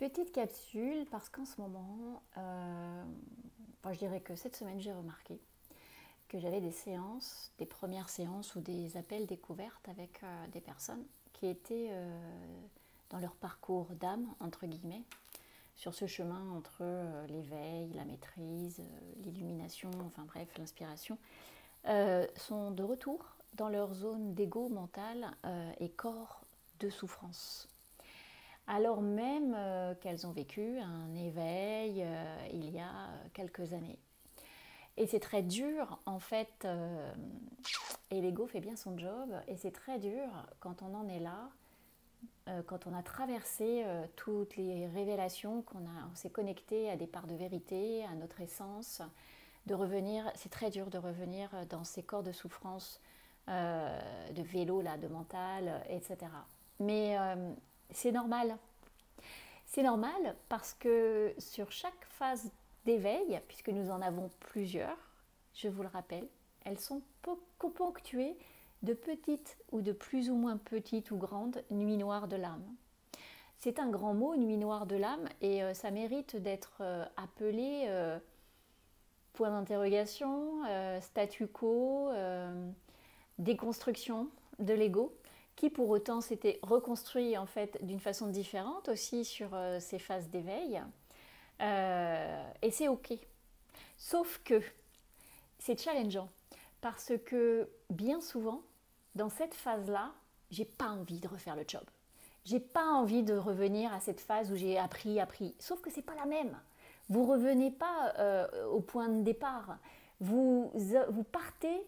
Petite capsule parce qu'en ce moment, je dirais que cette semaine j'ai remarqué que j'avais des séances, des premières séances ou des appels découvertes avec des personnes qui étaient dans leur parcours d'âme, entre guillemets, sur ce chemin entre l'éveil, la maîtrise, l'illumination, enfin bref, l'inspiration, sont de retour dans leur zone d'ego mental et corps de souffrance. Alors même qu'elles ont vécu un éveil il y a quelques années. Et c'est très dur en fait, et l'ego fait bien son job, et c'est très dur quand on en est là, quand on a traversé toutes les révélations, on s'est connecté à des parts de vérité, à notre essence, de revenir, c'est très dur de revenir dans ces corps de souffrance, de vélo, là, de mental, etc. Mais c'est normal. C'est normal parce que sur chaque phase d'éveil, puisque nous en avons plusieurs, je vous le rappelle, elles sont ponctuées de petites ou de plus ou moins petites ou grandes nuits noires de l'âme. C'est un grand mot, nuit noire de l'âme, et ça mérite d'être appelé point d'interrogation, statu quo, déconstruction de l'ego, qui pour autant s'était reconstruit en fait d'une façon différente aussi sur ces phases d'éveil. Et c'est ok. Sauf que c'est challengeant parce que bien souvent, dans cette phase-là, j'ai pas envie de refaire le job. J'ai pas envie de revenir à cette phase où j'ai appris. Sauf que c'est pas la même. Vous revenez pas au point de départ. Vous partez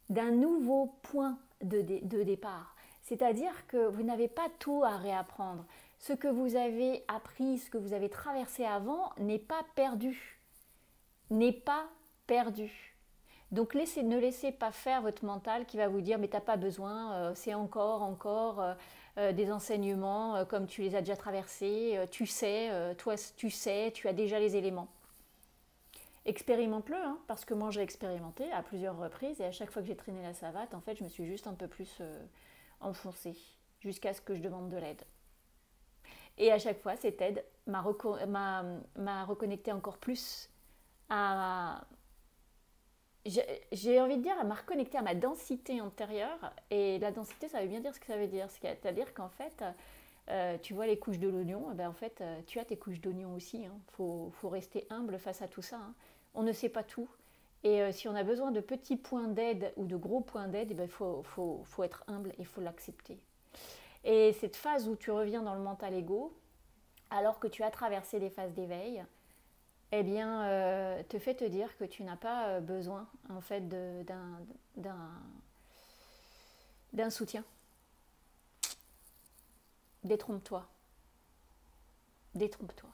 d'un nouveau point de départ. C'est-à-dire que vous n'avez pas tout à réapprendre. Ce que vous avez appris, ce que vous avez traversé avant n'est pas perdu. N'est pas perdu. Donc ne laissez pas faire votre mental qui va vous dire mais t'as pas besoin, c'est encore des enseignements comme tu les as déjà traversés, tu sais, toi tu sais, tu as déjà les éléments. Expérimente-le, hein, parce que moi j'ai expérimenté à plusieurs reprises et à chaque fois que j'ai traîné la savate, en fait je me suis juste un peu plus enfoncée jusqu'à ce que je demande de l'aide. Et à chaque fois cette aide m'a reconnecté encore plus à j'ai envie de dire, elle m'a reconnecté à ma densité antérieure. Et la densité, ça veut bien dire ce que ça veut dire. C'est-à-dire qu'en fait, tu vois les couches de l'oignon, eh ben en fait, tu as tes couches d'oignon aussi. Il faut rester humble face à tout ça. Hein. On ne sait pas tout. Et si on a besoin de petits points d'aide ou de gros points d'aide, eh ben, faut être humble et il faut l'accepter. Et cette phase où tu reviens dans le mental égo, alors que tu as traversé des phases d'éveil, eh bien, te fait te dire que tu n'as pas besoin en fait d'un soutien. Détrompe-toi. Détrompe-toi.